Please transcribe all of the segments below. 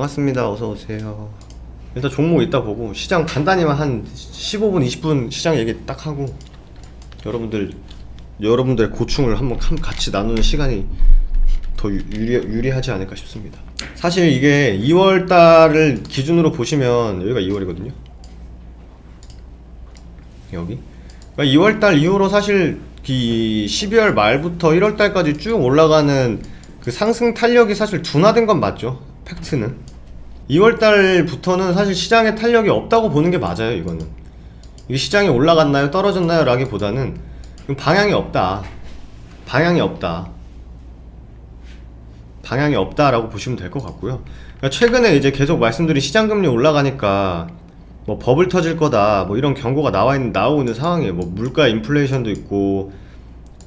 반갑습니다. 어서오세요. 일단 종목 이따 보고 시장 간단히만 한 15분 20분 시장 얘기 딱 하고 여러분들의 고충을 한번 같이 나누는 시간이 더 유리하지 않을까 싶습니다. 사실 이게 2월달을 기준으로 보시면 여기가 2월이거든요 여기 그러니까 2월달 이후로 사실 이 12월 말부터 1월달까지 쭉 올라가는 그 상승 탄력이 사실 둔화된 건 맞죠. 팩트는 2월달부터는 사실 시장에 탄력이 없다고 보는 게 맞아요. 이거는 이게 시장이 올라갔나요 떨어졌나요 라기보다는 방향이 없다 라고 보시면 될 것 같고요. 그러니까 최근에 이제 계속 말씀드린 시장금리 올라가니까 뭐 버블 터질 거다 뭐 이런 경고가 나오고 있는 상황이에요. 뭐 물가 인플레이션도 있고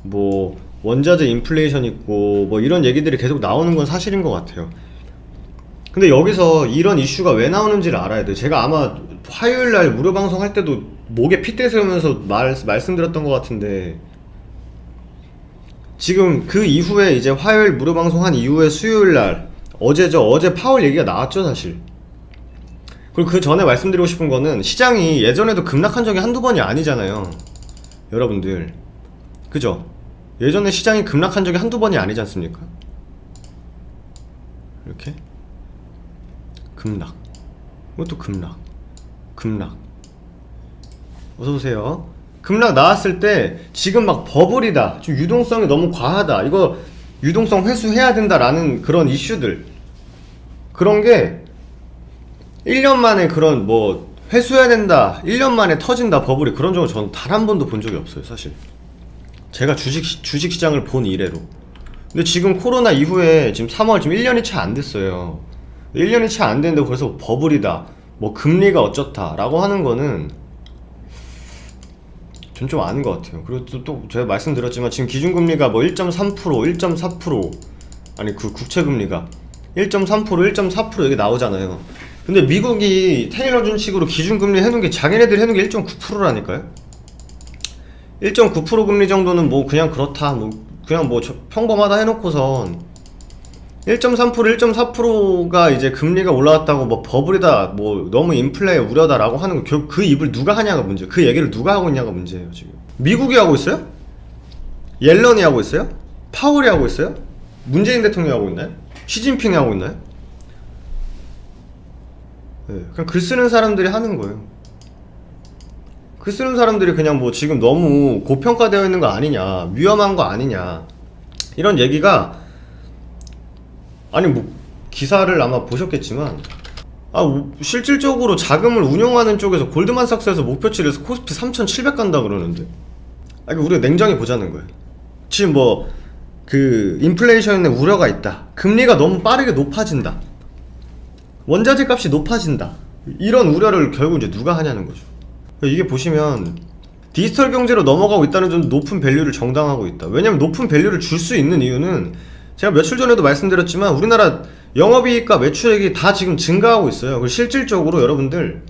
뭐 원자재 인플레이션 있고 뭐 이런 얘기들이 계속 나오는 건 사실인 것 같아요. 근데 여기서 이런 이슈가 왜 나오는지를 알아야 돼요. 제가 아마 화요일날 무료 방송 할 때도 목에 핏대 세우면서 말씀드렸던 것 같은데 지금 그 이후에 이제 화요일 무료 방송 한 이후에 수요일날 어제 파월 얘기가 나왔죠 사실. 그리고 그 전에 말씀드리고 싶은 거는 시장이 예전에도 급락한 적이 한두 번이 아니잖아요 여러분들, 그죠? 예전에 시장이 급락한 적이 한두 번이 아니지 않습니까? 이렇게 급락, 이것도 급락 어서오세요. 급락 나왔을 때 지금 막 버블이다, 좀 유동성이 너무 과하다, 이거 유동성 회수해야 된다라는 그런 이슈들, 그런 게 1년 만에 그런 뭐 회수해야 된다 1년 만에 터진다 버블이, 그런 적은 저는 단 한 번도 본 적이 없어요 사실. 제가 주식시장을 본 이래로. 근데 지금 코로나 이후에 지금 3월 지금 1년이 채 안 됐어요. 1년이 채 안 됐는데 그래서 버블이다 뭐 금리가 어쩌다 라고 하는 거는 전 좀 아닌 것 같아요. 그리고 또 제가 말씀드렸지만 지금 기준금리가 뭐 1.3% 1.4% 아니 그 국채금리가 1.3% 1.4% 이게 나오잖아요. 근데 미국이 테일러 준식으로 기준금리 해놓은 게 자기네들이 해놓은 게 1.9%라니까요 1.9% 금리 정도는 뭐 그냥 그렇다 뭐 그냥 뭐 평범하다 해놓고선 1.3% 1.4%가 이제 금리가 올라왔다고 뭐 버블이다 뭐 너무 인플레 우려다 라고 하는 거, 결국 그 입을 누가 하냐가 문제, 그 얘기를 누가 하고 있냐가 문제예요. 지금 미국이 하고 있어요? 옐런이 하고 있어요? 파월이 하고 있어요? 문재인 대통령이 하고 있나요? 시진핑이 하고 있나요? 네, 그냥 글 쓰는 사람들이 하는 거예요. 글 쓰는 사람들이 그냥 뭐 지금 너무 고평가되어 있는 거 아니냐, 위험한 거 아니냐, 이런 얘기가, 아니 뭐 기사를 아마 보셨겠지만 실질적으로 자금을 운용하는 쪽에서 골드만삭스에서 목표치를 코스피 3,700 간다 그러는데, 아니 우리가 냉정히 보자는 거예요. 지금 뭐 그 인플레이션에 우려가 있다, 금리가 너무 빠르게 높아진다, 원자재 값이 높아진다, 이런 우려를 결국 이제 누가 하냐는 거죠. 이게 보시면 디지털 경제로 넘어가고 있다는 좀 높은 밸류를 정당하고 있다. 왜냐면 높은 밸류를 줄 수 있는 이유는 제가 며칠 전에도 말씀드렸지만 우리나라 영업이익과 매출액이 다 지금 증가하고 있어요. 그리고 실질적으로 여러분들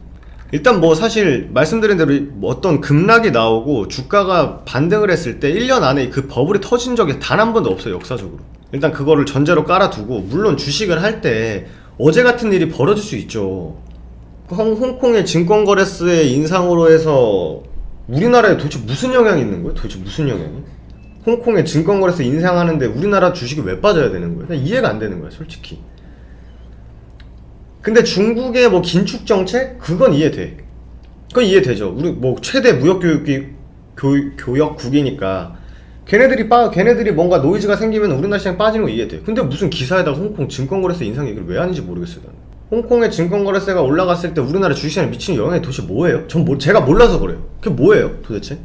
일단 뭐 사실 말씀드린 대로 어떤 급락이 나오고 주가가 반등을 했을 때 1년 안에 그 버블이 터진 적이 단 한 번도 없어요 역사적으로. 일단 그거를 전제로 깔아두고, 물론 주식을 할 때 어제 같은 일이 벌어질 수 있죠. 홍콩의 증권거래세의 인상으로 해서 우리나라에 도대체 무슨 영향이 있는 거예요? 도대체 무슨 영향이? 홍콩의 증권거래세 인상하는데 우리나라 주식이 왜 빠져야 되는 거예요? 이해가 안 되는 거예요 솔직히. 근데 중국의 뭐 긴축정책? 그건 이해돼. 그건 이해되죠. 우리 뭐 최대 무역국이니까 걔네들이 뭔가 노이즈가 생기면 우리나라 시장 빠지는 거 이해돼. 근데 무슨 기사에다가 홍콩 증권거래세 인상 얘기를 왜 하는지 모르겠어요 나는. 홍콩의 증권거래세가 올라갔을 때 우리나라 주식시장에 미치는 영향이 도대체 뭐예요? 제가 몰라서 그래요. 그게 뭐예요 도대체?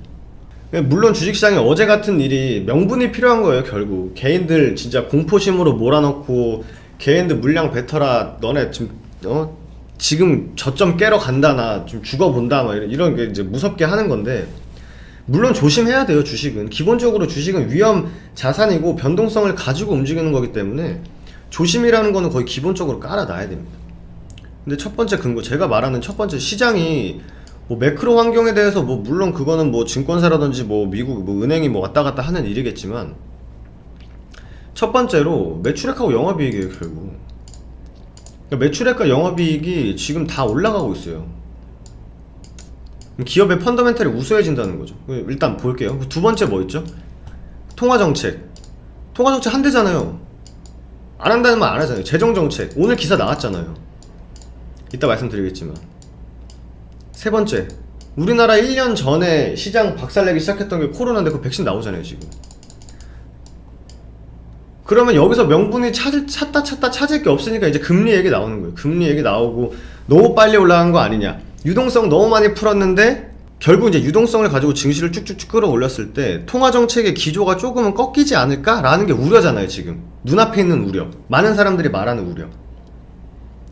물론 주식시장에 어제 같은 일이 명분이 필요한 거예요 결국. 개인들 진짜 공포심으로 몰아넣고 개인들 물량 뱉어라, 너네 지금 저점 깨러 간다, 나 좀 죽어본다, 막 이런 게 이제 무섭게 하는 건데, 물론 조심해야 돼요. 주식은 기본적으로 주식은 위험 자산이고 변동성을 가지고 움직이는 거기 때문에 조심이라는 거는 거의 기본적으로 깔아놔야 됩니다. 근데 첫 번째 근거, 제가 말하는 첫 번째, 시장이 뭐 매크로 환경에 대해서 뭐 물론 그거는 뭐 증권사라든지 뭐 미국 뭐 은행이 뭐 왔다 갔다 하는 일이겠지만, 첫 번째로 매출액하고 영업이익이에요 결국. 그러니까 매출액과 영업이익이 지금 다 올라가고 있어요. 기업의 펀더멘탈이 우수해진다는 거죠. 일단 볼게요. 두 번째 뭐 있죠? 통화정책. 통화정책 한대잖아요. 안 한다는 말 안 하잖아요. 재정정책. 오늘 기사 나왔잖아요. 이따 말씀드리겠지만. 세 번째, 우리나라 1년 전에 시장 박살내기 시작했던 게 코로나인데 그 백신 나오잖아요 지금. 그러면 여기서 명분이 찾다 찾을 게 없으니까 이제 금리 얘기 나오는 거예요. 금리 얘기 나오고 너무 빨리 올라간 거 아니냐, 유동성 너무 많이 풀었는데 결국 이제 유동성을 가지고 증시를 쭉쭉쭉 끌어올렸을 때 통화정책의 기조가 조금은 꺾이지 않을까라는 게 우려잖아요 지금. 눈앞에 있는 우려, 많은 사람들이 말하는 우려.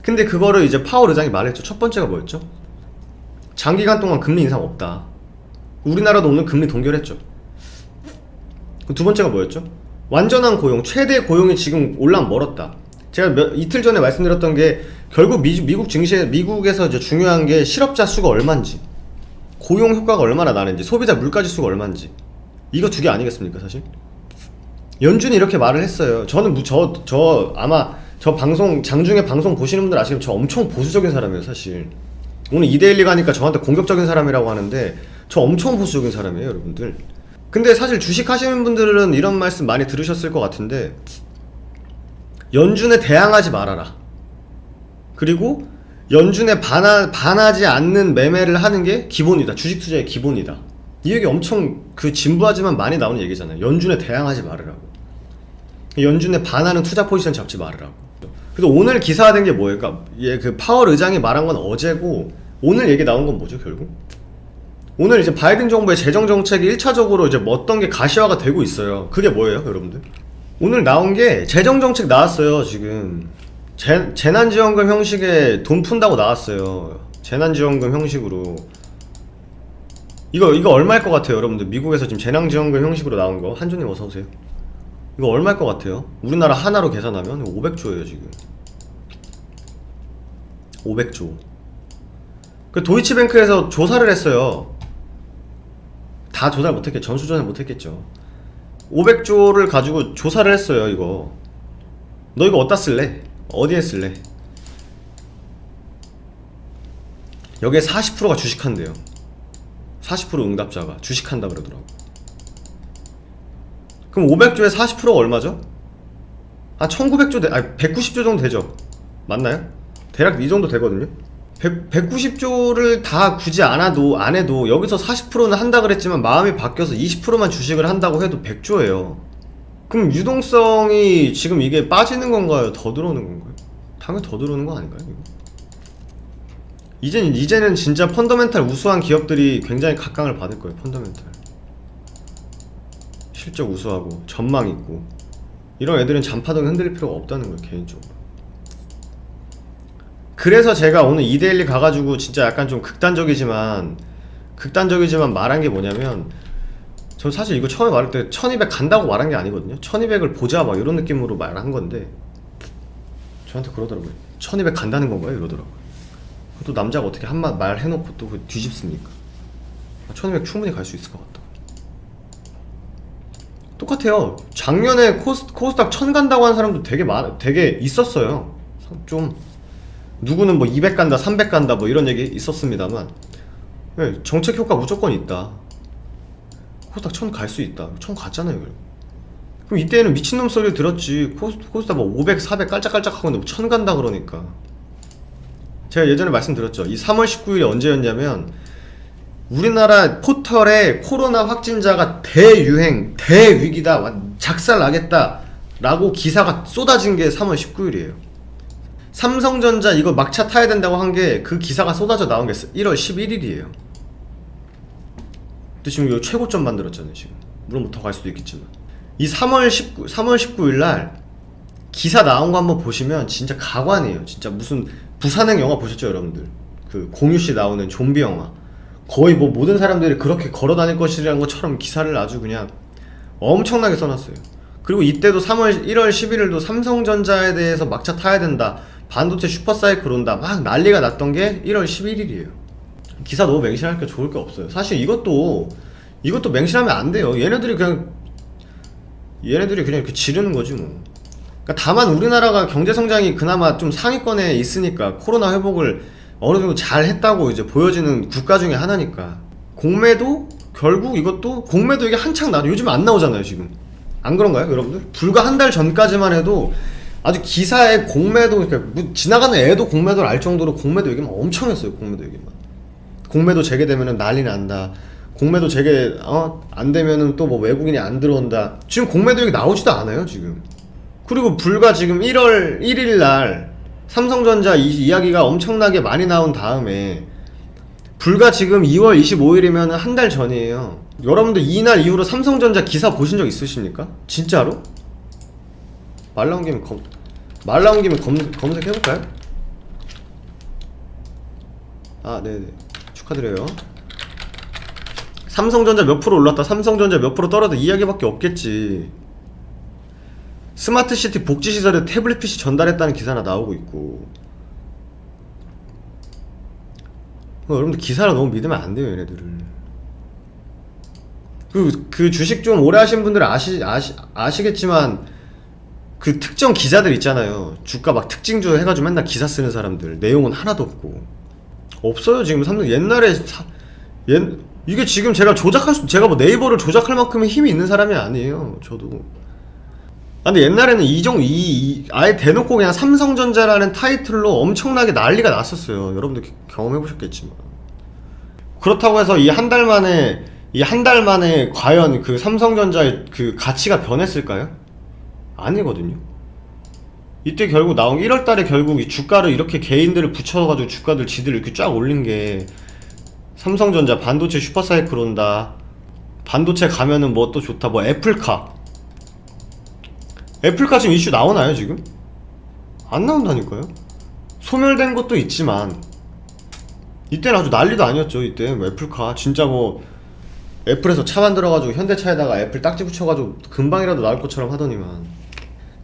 근데 그거를 이제 파월 의장이 말했죠. 첫 번째가 뭐였죠? 장기간 동안 금리 인상 없다. 우리나라도 오늘 금리 동결했죠. 두 번째가 뭐였죠? 완전한 고용, 최대 고용이 지금 올라면 멀었다. 제가 이틀 전에 말씀드렸던 게 결국 미국 증시에, 미국에서 이제 중요한 게 실업자 수가 얼마인지, 고용 효과가 얼마나 나는지, 소비자 물가 지수가 얼마인지, 이거 두 개 아니겠습니까 사실? 연준이 이렇게 말을 했어요. 저는 아마 저 방송, 장중에 방송 보시는 분들 아시겠지만 저 엄청 보수적인 사람이에요 사실. 오늘 2대1 가니까 저한테 공격적인 사람이라고 하는데 저 엄청 보수적인 사람이에요 여러분들. 근데 사실 주식 하시는 분들은 이런 말씀 많이 들으셨을 것 같은데, 연준에 대항하지 말아라, 그리고 연준에 반하지 않는 매매를 하는 게 기본이다, 주식 투자의 기본이다. 이 얘기 엄청 진부하지만 많이 나오는 얘기잖아요. 연준에 대항하지 말으라고, 연준에 반하는 투자 포지션 잡지 말으라고. 그래서 오늘 기사화된 게 뭐예요? 그러니까 파월 의장이 말한 건 어제고, 오늘 얘기 나온 건 뭐죠 결국? 오늘 이제 바이든 정부의 재정 정책이 1차적으로 이제 어떤 게 가시화가 되고 있어요. 그게 뭐예요 여러분들? 오늘 나온 게 재정 정책 나왔어요 지금. 재난지원금 형식에 돈 푼다고 나왔어요. 재난지원금 형식으로. 이거 얼마일 것 같아요 여러분들? 미국에서 지금 재난지원금 형식으로 나온 거. 한조님 어서오세요. 이거 얼마일 것 같아요? 우리나라 하나로 계산하면 500조예요 지금. 500조. 그 도이치뱅크에서 조사를 했어요. 다 조사를 못했겠죠. 전수조사 못했겠죠. 500조를 가지고 조사를 했어요. 이거 너 이거 어디다 쓸래? 어디에 쓸래? 여기에 40%가 주식한대요. 40% 응답자가 주식한다 그러더라고. 그럼 500조에 40%가 얼마죠? 한 1900조 아니 190조 정도 되죠. 맞나요? 대략 이 정도 되거든요. 190조를 다 굳이 안 해도 여기서 40%는 한다 그랬지만 마음이 바뀌어서 20%만 주식을 한다고 해도 100조예요. 그럼 유동성이 지금 이게 빠지는 건가요? 더 들어오는 건가요? 당연히 더 들어오는 거 아닌가요? 이거? 이제는 진짜 펀더멘탈 우수한 기업들이 굉장히 각광을 받을 거예요. 펀더멘탈 실적 우수하고 전망 있고 이런 애들은 잔파동 흔들릴 필요가 없다는 거예요 개인적으로. 그래서 제가 오늘 2대1리 가가지고 진짜 약간 좀 극단적이지만 말한 게 뭐냐면, 전 사실 이거 처음에 말할 때 1200 간다고 말한 게 아니거든요. 1200을 보자 막 이런 느낌으로 말한 건데 저한테 그러더라고요. 1200 간다는 건가요? 이러더라고요. 또 남자가 어떻게 한마 말 해놓고 또 뒤집습니까? 1200 충분히 갈 수 있을 것 같다. 똑같아요. 작년에 코스닥 1000 간다고 한 사람도 되게 있었어요. 좀 누구는 뭐 200 간다 300 간다 뭐 이런 얘기 있었습니다만, 네, 정책 효과 무조건 있다. 코스닥 1000 갈 수 있다. 1000 갔잖아요. 그럼 이때는 미친놈 소리 들었지. 코스닥 뭐 500 400 깔짝깔짝 하고 있는데 1000 간다 그러니까. 제가 예전에 말씀드렸죠. 이 3월 19일이 언제였냐면, 우리나라 포털에 코로나 확진자가 대유행 대위기다 작살나겠다 라고 기사가 쏟아진 게 3월 19일이에요 삼성전자 이거 막차 타야 된다고 한 게 그 기사가 쏟아져 나온 게 1월 11일이에요 근데 지금 이거 최고점 만들었잖아요 지금. 물론 뭐 더 갈 수도 있겠지만, 이 3월 19일 날 기사 나온 거 한번 보시면 진짜 가관이에요. 진짜 무슨 부산행 영화 보셨죠 여러분들? 그 공유씨 나오는 좀비 영화. 거의 뭐 모든 사람들이 그렇게 걸어 다닐 것이라는 것처럼 기사를 아주 그냥 엄청나게 써놨어요. 그리고 이때도 1월 11일도 삼성전자에 대해서 막차 타야 된다, 반도체 슈퍼사이클 온다 막 난리가 났던 게 1월 11일이에요 기사 너무 맹신할 게 좋을 게 없어요. 사실 이것도 맹신하면 안 돼요. 얘네들이 그냥 이렇게 지르는 거지 뭐. 그러니까 다만 우리나라가 경제 성장이 그나마 좀 상위권에 있으니까 코로나 회복을 어느 정도 잘 했다고 이제 보여지는 국가 중에 하나니까. 공매도 결국 이것도 공매도 이게 한창 나도 요즘 안 나오잖아요 지금. 안 그런가요 여러분들? 불과 한 달 전까지만 해도 아주 기사에 공매도, 그러니까 뭐 지나가는 애도 공매도를 알 정도로 공매도 얘기만 엄청 했어요. 공매도 얘기만. 공매도 재개되면은 난리 난다. 공매도 재개 안 되면은 또 뭐 외국인이 안 들어온다. 지금 공매도 얘기 나오지도 않아요 지금. 그리고 불과 지금 1월 1일 날 삼성전자 이야기가 엄청나게 많이 나온 다음에 불과 지금 2월 25일이면 한 달 전이에요. 여러분들 이날 이후로 삼성전자 기사 보신 적 있으십니까? 진짜로? 말 나온 김에 검색해볼까요? 아 네네 축하드려요. 삼성전자 몇 프로 올랐다, 삼성전자 몇 프로 떨어졌다 이야기밖에 없겠지. 스마트시티 복지시설에 태블릿 PC 전달했다는 기사나 나오고 있고. 여러분들 기사를 너무 믿으면 안 돼요 얘네들을. 그 주식 좀 오래 하신 분들은 아시겠지만 그 특정 기자들 있잖아요. 주가 막 특징주 해가지고 맨날 기사 쓰는 사람들 내용은 하나도 없고. 없어요 지금 삼성. 옛날에 이게 지금 제가 제가 뭐 네이버를 조작할 만큼의 힘이 있는 사람이 아니에요 저도. 근데 옛날에는 아예 대놓고 그냥 삼성전자라는 타이틀로 엄청나게 난리가 났었어요. 여러분들 경험해보셨겠지만. 그렇다고 해서 이 한 달 만에 과연 그 삼성전자의 그 가치가 변했을까요? 아니거든요. 이때 결국 나온 1월달에 결국 이 주가를 이렇게 개인들을 붙여가지고 주가들 지들 이렇게 쫙 올린 게 삼성전자 반도체 슈퍼사이클 온다. 반도체 가면은 뭐 또 좋다. 뭐 애플카 지금 이슈 나오나요 지금? 안 나온다니까요. 소멸된 것도 있지만 이때는 아주 난리도 아니었죠. 이때 뭐 애플카 진짜 뭐 애플에서 차 만들어가지고 현대차에다가 애플 딱지 붙여가지고 금방이라도 나올 것처럼 하더니만.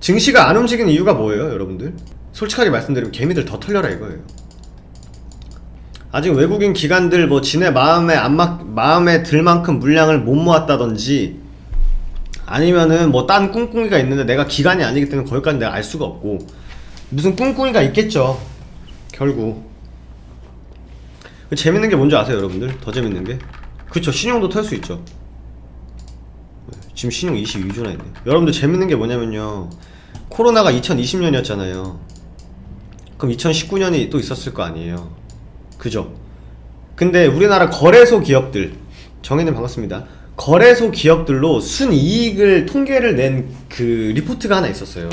증시가 안 움직이는 이유가 뭐예요 여러분들? 솔직하게 말씀드리면 개미들 더 털려라 이거예요. 아직 외국인 기관들 뭐 지네 마음에 들 만큼 물량을 못 모았다든지 아니면은 뭐 딴 꿍꿍이가 있는데 내가 기관이 아니기 때문에 거기까지 내가 알 수가 없고. 무슨 꿍꿍이가 있겠죠 결국. 재밌는 게 뭔지 아세요 여러분들? 더 재밌는 게 그쵸, 신용도 털 수 있죠. 지금 신용 22조나 있네. 여러분들 재밌는 게 뭐냐면요, 코로나가 2020년이었잖아요 그럼 2019년이 또 있었을 거 아니에요, 그죠? 근데 우리나라 거래소 기업들, 정혜님 반갑습니다. 거래소 기업들로 순이익을 통계를 낸 그 리포트가 하나 있었어요.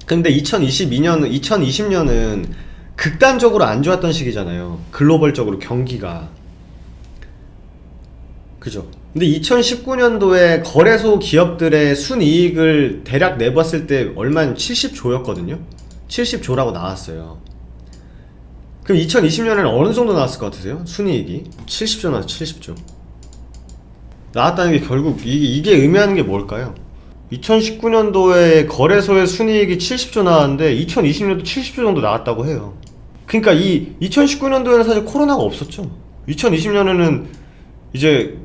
근데 2020년은 극단적으로 안 좋았던 시기잖아요, 글로벌적으로 경기가, 그죠? 근데 2019년도에 거래소 기업들의 순이익을 대략 내봤을 때 얼마는 70조였거든요 70조라고 나왔어요. 그럼 2020년에는 어느 정도 나왔을 것 같으세요? 순이익이 70조 나왔죠. 70조 나왔다는 게 결국 이게 의미하는 게 뭘까요? 2019년도에 거래소의 순이익이 70조 나왔는데 2020년도 70조 정도 나왔다고 해요. 그러니까 이 2019년도에는 사실 코로나가 없었죠. 2020년에는 이제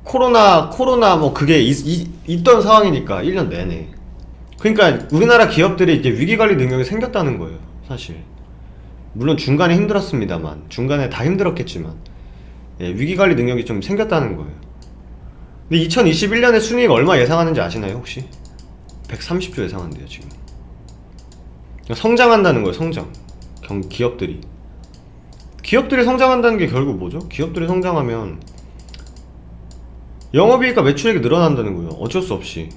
코로나 뭐 그게 있던 상황이니까 1년 내내. 그러니까 우리나라 기업들이 이제 위기관리 능력이 생겼다는 거예요 사실. 물론 중간에 힘들었습니다만, 중간에 다 힘들었겠지만, 예, 위기관리 능력이 좀 생겼다는 거예요. 근데 2021년에 순이익 얼마 예상하는지 아시나요 혹시? 130조 예상한대요 지금. 성장한다는 거예요, 성장. 기업들이 성장한다는 게 결국 뭐죠? 기업들이 성장하면 영업이익과 매출액이 늘어난다는 거예요. 어쩔 수 없이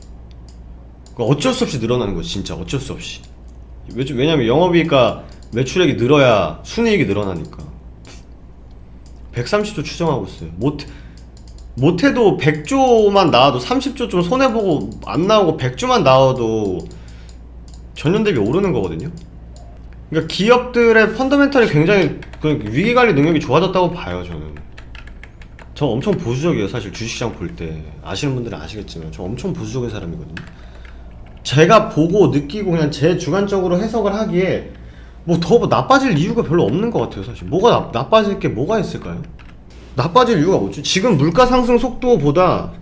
늘어나는 거예요. 진짜 어쩔 수 없이. 왜냐면 영업이익과 매출액이 늘어야 순이익이 늘어나니까. 130조 추정하고 있어요. 못해도 100조만 나와도, 30조 좀 손해보고 안 나오고 100조만 나와도 전년 대비 오르는 거거든요. 그러니까 기업들의 펀더멘털이 굉장히 위기관리 능력이 좋아졌다고 봐요 저는. 저 엄청 보수적이에요 사실. 주식시장 볼 때 아시는 분들은 아시겠지만 저 엄청 보수적인 사람이거든요. 제가 보고 느끼고 그냥 제 주관적으로 해석을 하기에 뭐 더 나빠질 이유가 별로 없는 것 같아요 사실. 뭐가 나빠질 게 뭐가 있을까요? 나빠질 이유가 뭐지? 지금 물가 상승 속도보다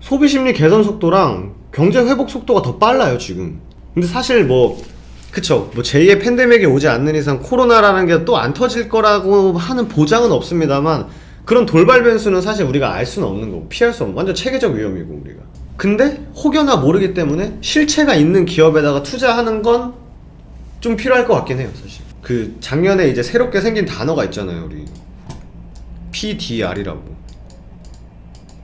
소비심리 개선 속도랑 경제 회복 속도가 더 빨라요 지금. 근데 사실 뭐 그쵸, 뭐 제2의 팬데믹이 오지 않는 이상 코로나라는 게 또 안 터질 거라고 하는 보장은 없습니다만, 그런 돌발 변수는 사실 우리가 알 수는 없는 거고 피할 수 없는 완전 체계적 위험이고 우리가. 근데 혹여나 모르기 때문에 실체가 있는 기업에다가 투자하는 건 좀 필요할 것 같긴 해요 사실. 그 작년에 이제 새롭게 생긴 단어가 있잖아요, 우리 PDR이라고.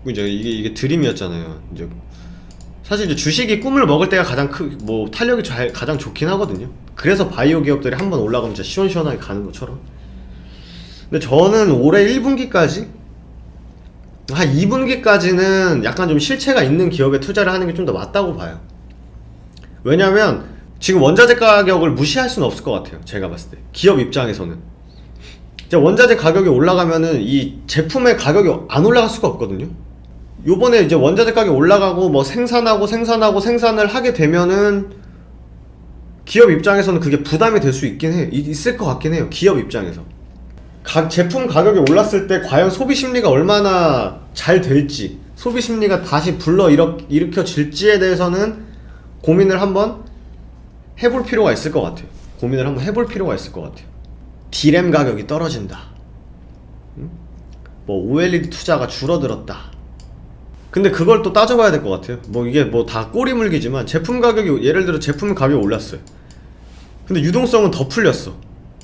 이제 이게 드림이었잖아요. 이제 사실 이제 주식이 꿈을 먹을 때가 가장 뭐 탄력이 가장 좋긴 하거든요. 그래서 바이오 기업들이 한번 올라가면 진짜 시원시원하게 가는 것처럼. 근데 저는 올해 1분기까지 한 2분기까지는 약간 좀 실체가 있는 기업에 투자를 하는 게 좀 더 맞다고 봐요. 왜냐면 지금 원자재 가격을 무시할 수는 없을 것 같아요, 제가 봤을 때. 기업 입장에서는 이제 원자재 가격이 올라가면은 이 제품의 가격이 안 올라갈 수가 없거든요. 요번에 이제 원자재 가격이 올라가고 뭐 생산을 하게 되면은 기업 입장에서는 그게 부담이 될 수 있을 것 같긴 해요. 기업 입장에서 각 제품 가격이 올랐을 때 과연 소비 심리가 얼마나 잘 될지, 소비 심리가 다시 일으켜질지에 대해서는 고민을 한번 해볼 필요가 있을 것 같아요. D램 가격이 떨어진다, 뭐 OLED 투자가 줄어들었다. 근데 그걸 또 따져봐야 될 것 같아요. 뭐 이게 뭐 다 꼬리물기지만 제품 가격이, 예를 들어 제품 가격이 올랐어요. 근데 유동성은 더 풀렸어.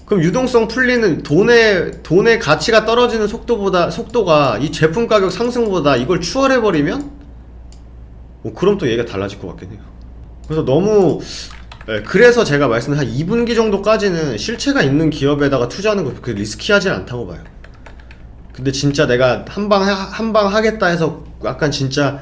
그럼 유동성 풀리는 돈의 가치가 떨어지는 속도가 이 제품 가격 상승보다 이걸 추월해버리면 뭐 그럼 또 얘기가 달라질 것 같긴 해요. 그래서 그래서 제가 말씀드린 한 2분기 정도까지는 실체가 있는 기업에다가 투자하는 거 그렇게 리스키하지 않다고 봐요. 근데 진짜 내가 한방 하겠다 해서 약간 진짜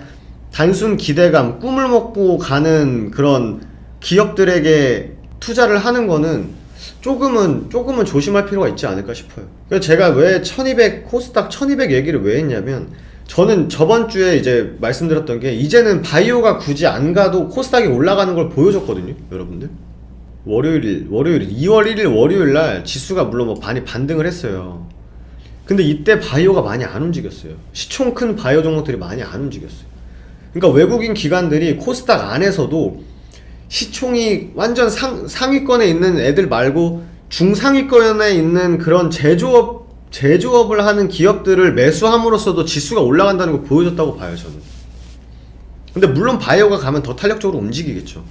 단순 기대감, 꿈을 먹고 가는 그런 기업들에게 투자를 하는 거는 조금은 조심할 필요가 있지 않을까 싶어요. 그래서 제가 왜 코스닥 1200 얘기를 왜 했냐면, 저는 저번 주에 이제 말씀드렸던 게 이제는 바이오가 굳이 안 가도 코스닥이 올라가는 걸 보여줬거든요, 여러분들. 2월 1일 월요일날 지수가 물론 뭐 많이 반등을 했어요. 근데 이때 바이오가 많이 안 움직였어요. 시총 큰 바이오 종목들이 많이 안 움직였어요. 그러니까 외국인 기관들이 코스닥 안에서도 시총이 완전 상위권에 있는 애들 말고 중상위권에 있는 그런 제조업을 하는 기업들을 매수함으로써도 지수가 올라간다는 걸 보여줬다고 봐요, 저는. 근데 물론 바이오가 가면 더 탄력적으로 움직이겠죠.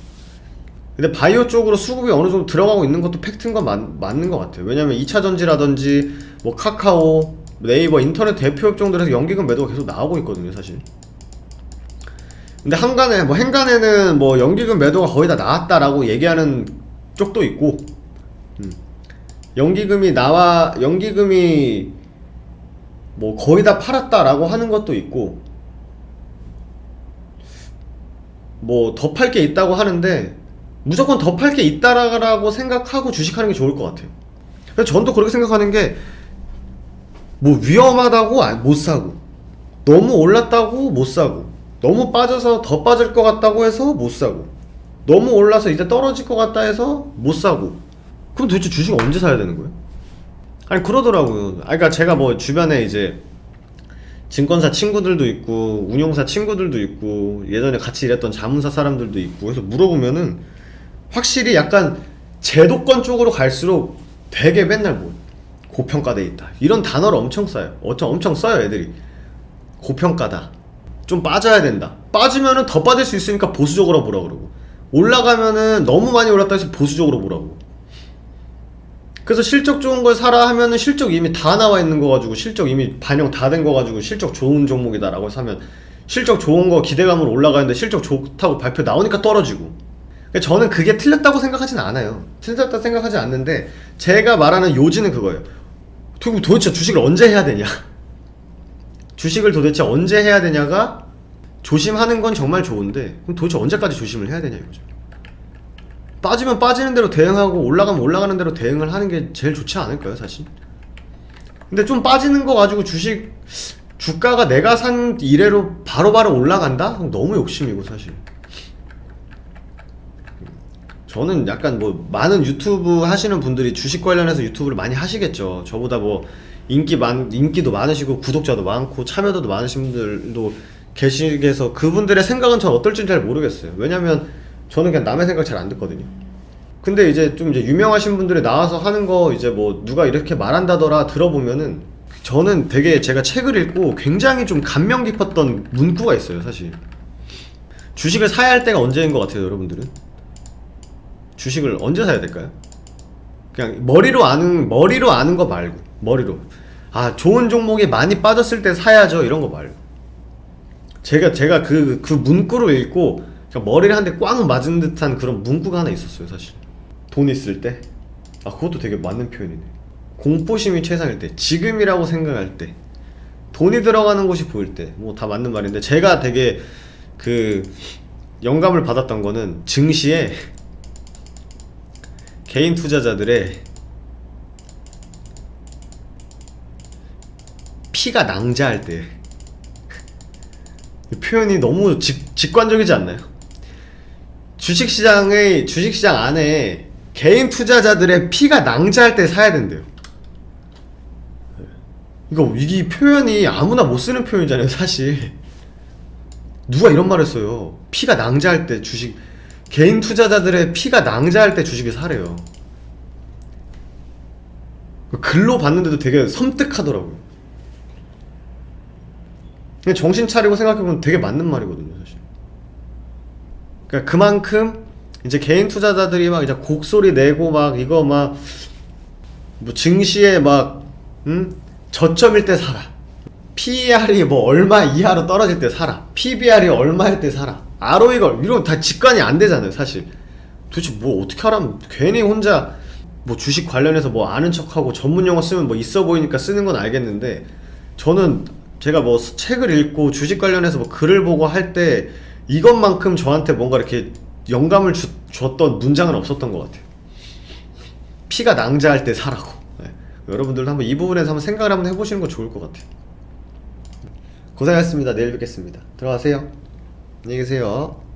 근데 바이오 쪽으로 수급이 어느 정도 들어가고 있는 것도 팩트인 건 맞는 것 같아요. 왜냐면 2차전지라든지 뭐 카카오, 네이버, 인터넷 대표 업종들에서 연기금 매도가 계속 나오고 있거든요, 사실. 근데 행간에는 뭐 연기금 매도가 거의 다 나왔다라고 얘기하는 쪽도 있고, 연기금이 뭐 거의 다 팔았다라고 하는 것도 있고, 뭐 더 팔 게 있다고 하는데 무조건 더 팔 게 있다라고 생각하고 주식하는 게 좋을 것 같아요. 그래서 저는 또 그렇게 생각하는 게, 뭐 위험하다고 못 사고, 너무 올랐다고 못 사고, 너무 빠져서 더 빠질 것 같다고 해서 못 사고, 너무 올라서 이제 떨어질 것 같다 해서 못 사고, 그럼 도대체 주식을 언제 사야 되는 거예요? 아니 그러더라고요. 그러니까 제가 뭐 주변에 이제 증권사 친구들도 있고 운용사 친구들도 있고 예전에 같이 일했던 자문사 사람들도 있고 해서 물어보면은 확실히 약간 제도권 쪽으로 갈수록 되게 맨날 뭐 고평가돼 있다 이런 단어를 엄청 써요. 엄청 써요, 애들이. 고평가다, 좀 빠져야 된다, 빠지면은 더 빠질 수 있으니까 보수적으로 보라 그러고, 올라가면은 너무 많이 올랐다 해서 보수적으로 보라고. 그래서 실적 좋은 걸 사라 하면은 실적 이미 다 나와 있는 거 가지고, 실적 이미 반영 다 된 거 가지고 실적 좋은 종목이다 라고 사면, 실적 좋은 거 기대감으로 올라가는데 실적 좋다고 발표 나오니까 떨어지고. 저는 그게 틀렸다고 생각하진 않아요. 틀렸다고 생각하지 않는데, 제가 말하는 요지는 그거예요. 도대체 주식을 언제 해야 되냐, 주식을 도대체 언제 해야 되냐가, 조심하는 건 정말 좋은데 그럼 도대체 언제까지 조심을 해야 되냐 이거죠. 빠지면 빠지는 대로 대응하고 올라가면 올라가는 대로 대응을 하는 게 제일 좋지 않을까요, 사실? 근데 좀 빠지는 거 가지고 주가가 내가 산 이래로 바로바로 올라간다? 너무 욕심이고, 사실. 저는 약간 뭐 많은 유튜브 하시는 분들이 주식 관련해서 유튜브를 많이 하시겠죠. 저보다 뭐 인기도 많으시고 구독자도 많고 참여도도 많으신 분들도 계시게서 그분들의 생각은 전 어떨지는 잘 모르겠어요. 왜냐면 저는 그냥 남의 생각 잘 안 듣거든요. 근데 이제 좀 이제 유명하신 분들이 나와서 하는 거 이제 뭐 누가 이렇게 말한다더라 들어보면은 저는 되게 제가 책을 읽고 굉장히 좀 감명 깊었던 문구가 있어요, 사실. 주식을 사야 할 때가 언제인 것 같아요, 여러분들은? 주식을 언제 사야 될까요? 그냥 머리로 아는 거 말고, 머리로. 아, 좋은 종목이 많이 빠졌을 때 사야죠, 이런 거 말고. 제가 그 문구를 읽고 그냥 머리를 한 대 꽝 맞은 듯한 그런 문구가 하나 있었어요, 사실. 돈 있을 때. 아, 그것도 되게 맞는 표현이네. 공포심이 최상일 때, 지금이라고 생각할 때, 돈이 들어가는 곳이 보일 때, 뭐 다 맞는 말인데, 제가 되게 그 영감을 받았던 거는 증시에 개인 투자자들의 피가 낭자할 때. 이 표현이 너무 직관적이지 않나요? 주식시장 안에 개인 투자자들의 피가 낭자할 때 사야 된대요. 이게 표현이 아무나 못 쓰는 표현이잖아요, 사실. 누가 이런 말 했어요. 피가 낭자할 때 개인 투자자들의 피가 낭자할 때 주식을 사래요. 글로 봤는데도 되게 섬뜩하더라고요. 그냥 정신 차리고 생각해보면 되게 맞는 말이거든요, 사실. 그러니까 그만큼 이제 개인 투자자들이 막 이제 곡소리 내고 막 이거 막 뭐 증시에 막 저점일 때 사라, PER이 뭐 얼마 이하로 떨어질 때 사라, PBR이 얼마일 때 사라, ROE가 이런 거 다 직관이 안 되잖아요, 사실. 도대체 뭐 어떻게 하라면 괜히 혼자 뭐 주식 관련해서 뭐 아는 척하고 전문 용어 쓰면 뭐 있어 보이니까 쓰는 건 알겠는데, 저는 제가 뭐 책을 읽고 주식 관련해서 뭐 글을 보고 할 때 이것만큼 저한테 뭔가 이렇게 영감을 줬던 문장은 없었던 것 같아요. 피가 낭자할 때 사라고. 네. 여러분들도 한번 이 부분에서 한번 생각을 한번 해보시는 거 좋을 것 같아요. 고생하셨습니다. 내일 뵙겠습니다. 들어가세요. 안녕히 계세요.